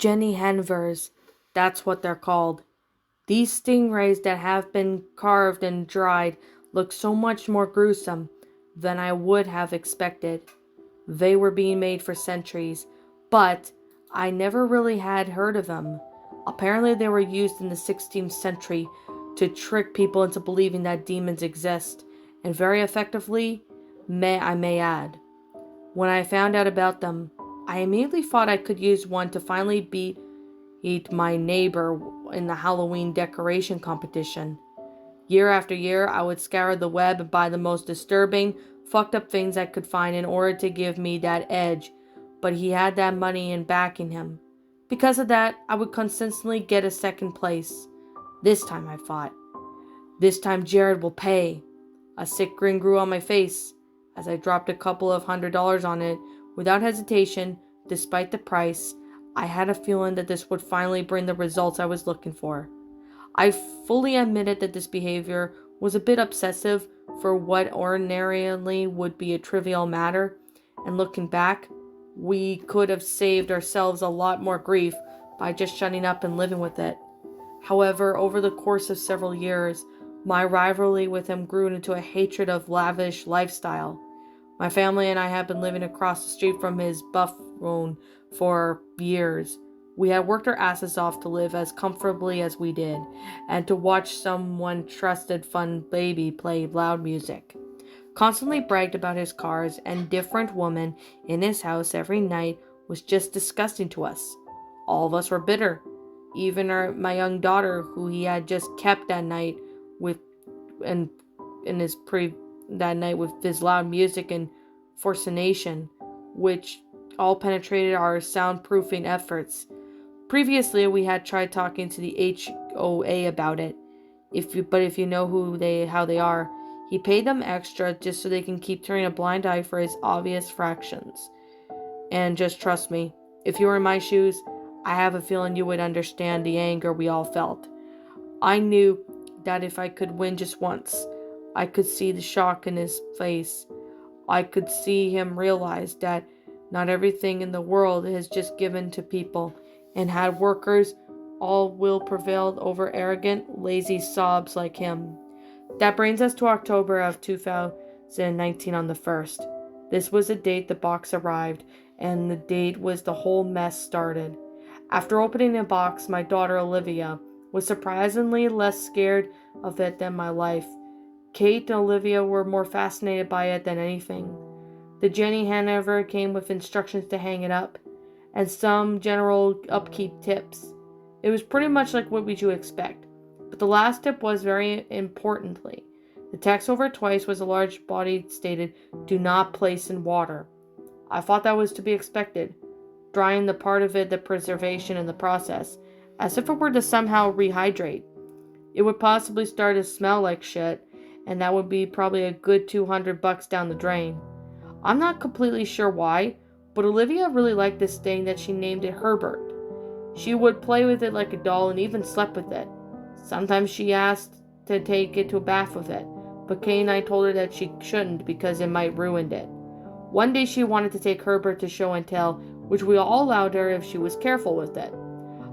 Jenny Hanivers, that's what they're called. These stingrays that have been carved and dried look so much more gruesome than I would have expected. They were being made for centuries, but I never really had heard of them. Apparently, they were used in the 16th century to trick people into believing that demons exist, and very effectively, I may add. When I found out about them, I immediately thought I could use one to finally beat my neighbor in the Halloween decoration competition. Year after year, I would scour the web and buy the most disturbing, fucked up things I could find in order to give me that edge, but he had that money in backing him. Because of that, I would consistently get a second place. This time, I thought. This time Jared will pay. A sick grin grew on my face as I dropped a couple of $100 on it without hesitation, despite the price. I had a feeling that this would finally bring the results I was looking for. I fully admitted that this behavior was a bit obsessive for what ordinarily would be a trivial matter, and looking back, we could have saved ourselves a lot more grief by just shutting up and living with it. However, over the course of several years, my rivalry with him grew into a hatred of lavish lifestyle. My family and I had been living across the street from his buff room for years. We had worked our asses off to live as comfortably as we did, and to watch someone trusted fun baby play loud music. Constantly bragged about his cars and different women in his house every night was just disgusting to us. All of us were bitter. Even my young daughter, who he had just kept that night with, and in his that night with his loud music and fascination, which all penetrated our soundproofing efforts. Previously, we had tried talking to the HOA about it. But if you know how they are, he paid them extra just so they can keep turning a blind eye for his obvious fractions. And just trust me, if you were in my shoes, I have a feeling you would understand the anger we all felt. I knew that if I could win just once, I could see the shock in his face. I could see him realize that not everything in the world is just given to people, and had workers, all will prevailed over arrogant, lazy sobs like him. That brings us to October of 2019 on the 1st. This was the date the box arrived, and the date was the whole mess started. After opening the box, my daughter Olivia was surprisingly less scared of it than my life. Kate and Olivia were more fascinated by it than anything. The Jenny Haniver came with instructions to hang it up, and some general upkeep tips. It was pretty much like what would you expect, but the last tip was very importantly. The text over twice was a large body stated, "Do not place in water." I thought that was to be expected, drying the part of it the preservation in the process, as if it were to somehow rehydrate. It would possibly start to smell like shit, and that would be probably a good $200 down the drain. I'm not completely sure why, but Olivia really liked this thing that she named it Herbert. She would play with it like a doll and even slept with it. Sometimes she asked to take it to a bath with it, but Kay and I told her that she shouldn't because it might ruin it. One day she wanted to take Herbert to show and tell, which we all allowed her if she was careful with it.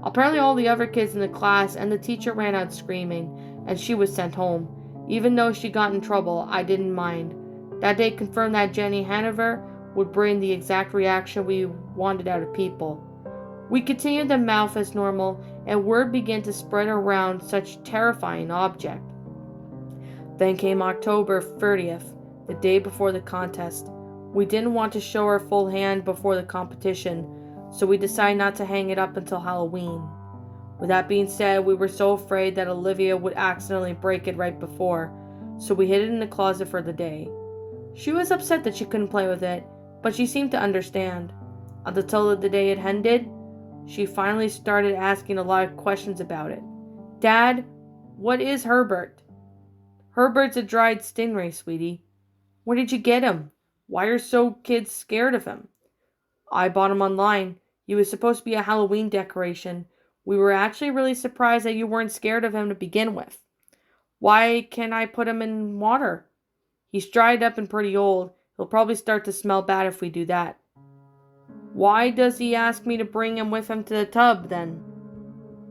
Apparently all the other kids in the class and the teacher ran out screaming, and she was sent home. Even though she got in trouble, I didn't mind. That day confirmed that Jenny Haniver would bring the exact reaction we wanted out of people. We continued to mouth as normal, and word began to spread around such terrifying object. Then came October 30th, the day before the contest. We didn't want to show our full hand before the competition, so we decided not to hang it up until Halloween. With that being said, we were so afraid that Olivia would accidentally break it right before, so we hid it in the closet for the day. She was upset that she couldn't play with it, but she seemed to understand. Until the day it ended, she finally started asking a lot of questions about it. "Dad, what is Herbert?" "Herbert's a dried stingray, sweetie." "Where did you get him? Why are so kids scared of him?" "I bought him online. He was supposed to be a Halloween decoration. We were actually really surprised that you weren't scared of him to begin with." "Why can't I put him in water?" "He's dried up and pretty old. He'll probably start to smell bad if we do that." Why does he ask me to bring him with him to the tub, then?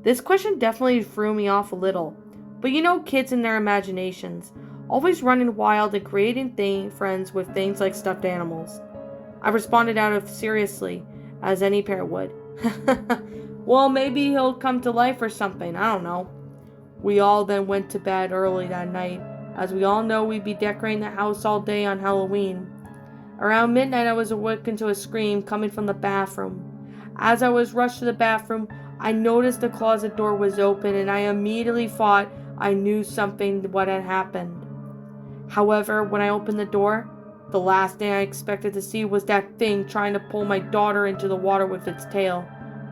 This question definitely threw me off a little. But you know kids and their imaginations, always running wild and creating friends with things like stuffed animals. I responded out of seriously, as any parent would. Well, maybe he'll come to life or something, I don't know. We all then went to bed early that night, as we all know we'd be decorating the house all day on Halloween. Around midnight, I was awakened to a scream coming from the bathroom. As I was rushed to the bathroom, I noticed the closet door was open, and I immediately thought I knew what had happened. However, when I opened the door, the last thing I expected to see was that thing trying to pull my daughter into the water with its tail,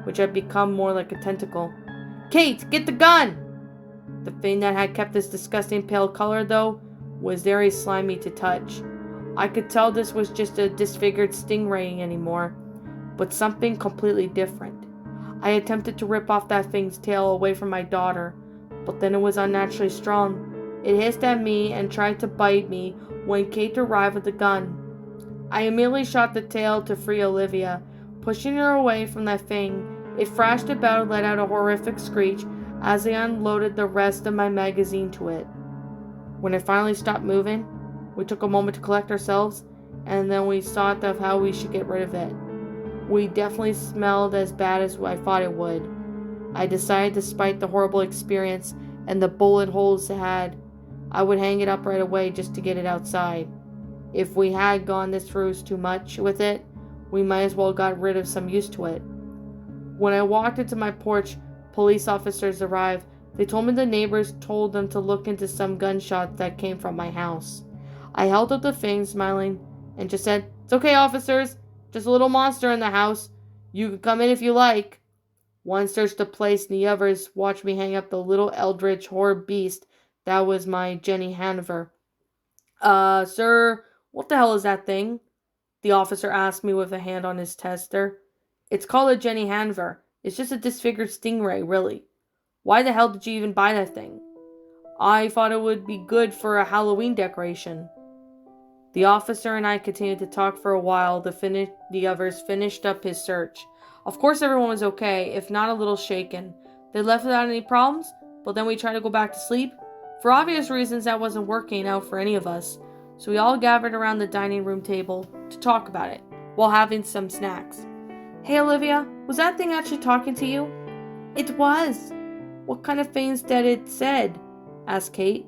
which had become more like a tentacle. "Kate, get the gun!" The thing that had kept this disgusting pale color, though, was very slimy to touch. I could tell this was just a disfigured stingray anymore, but something completely different. I attempted to rip off that thing's tail away from my daughter, but then it was unnaturally strong. It hissed at me and tried to bite me when Kate arrived with the gun. I immediately shot the tail to free Olivia, pushing her away from that thing. It thrashed about and let out a horrific screech as I unloaded the rest of my magazine to it. When it finally stopped moving, we took a moment to collect ourselves, and then we thought of how we should get rid of it. We definitely smelled as bad as I thought it would. I decided, despite the horrible experience and the bullet holes it had, I would hang it up right away just to get it outside. If we had gone this through too much with it, we might as well got rid of some use to it. When I walked into my porch, police officers arrived. They told me the neighbors told them to look into some gunshots that came from my house. I held up the thing, smiling, and just said, "It's okay, officers. Just a little monster in the house. You can come in if you like." One searched the place, and the others watched me hang up the little eldritch horror beast that was my Jenny Haniver. Sir, what the hell is that thing?" The officer asked me with a hand on his tester. "It's called a Jenny Haniver. It's just a disfigured stingray, really. Why the hell did you even buy that thing?" "I thought it would be good for a Halloween decoration." The officer and I continued to talk for a while. The others finished up his search. Of course everyone was okay, if not a little shaken. They left without any problems, but then we tried to go back to sleep. For obvious reasons, that wasn't working out for any of us, so we all gathered around the dining room table to talk about it, while having some snacks. "Hey Olivia, was that thing actually talking to you?" "It was." "What kind of things did it said?" asked Kate.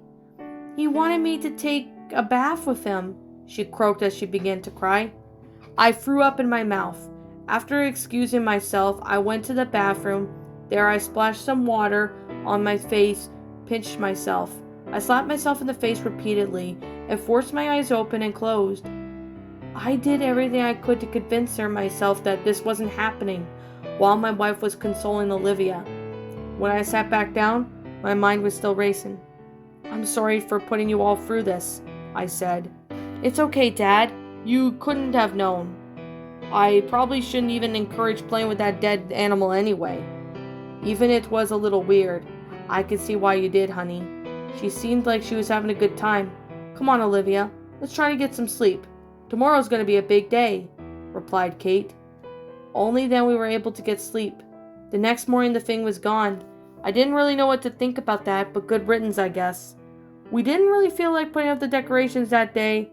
"He wanted me to take a bath with him," she croaked as she began to cry. I threw up in my mouth. After excusing myself, I went to the bathroom. There I splashed some water on my face, pinched myself. I slapped myself in the face repeatedly and forced my eyes open and closed. I did everything I could to convince myself that this wasn't happening, while my wife was consoling Olivia. When I sat back down, my mind was still racing. "I'm sorry for putting you all through this," I said. "It's okay, Dad. You couldn't have known. I probably shouldn't even encourage playing with that dead animal anyway. Even it was a little weird. I could see why you did, honey. She seemed like she was having a good time. Come on, Olivia. Let's try to get some sleep. Tomorrow's going to be a big day," replied Kate. Only then we were able to get sleep. The next morning the thing was gone. I didn't really know what to think about that, but good riddance, I guess. We didn't really feel like putting up the decorations that day.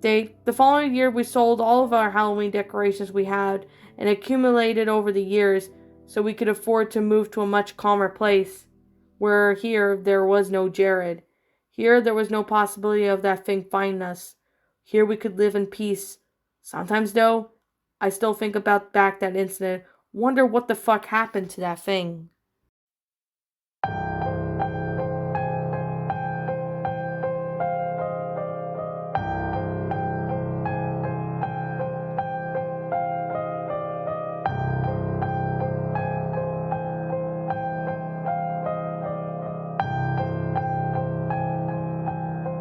The following year we sold all of our Halloween decorations we had and accumulated over the years so we could afford to move to a much calmer place. Where here there was no Jared. Here there was no possibility of that thing finding us. Here we could live in peace. Sometimes though, I still think about back that incident, wonder what the fuck happened to that thing.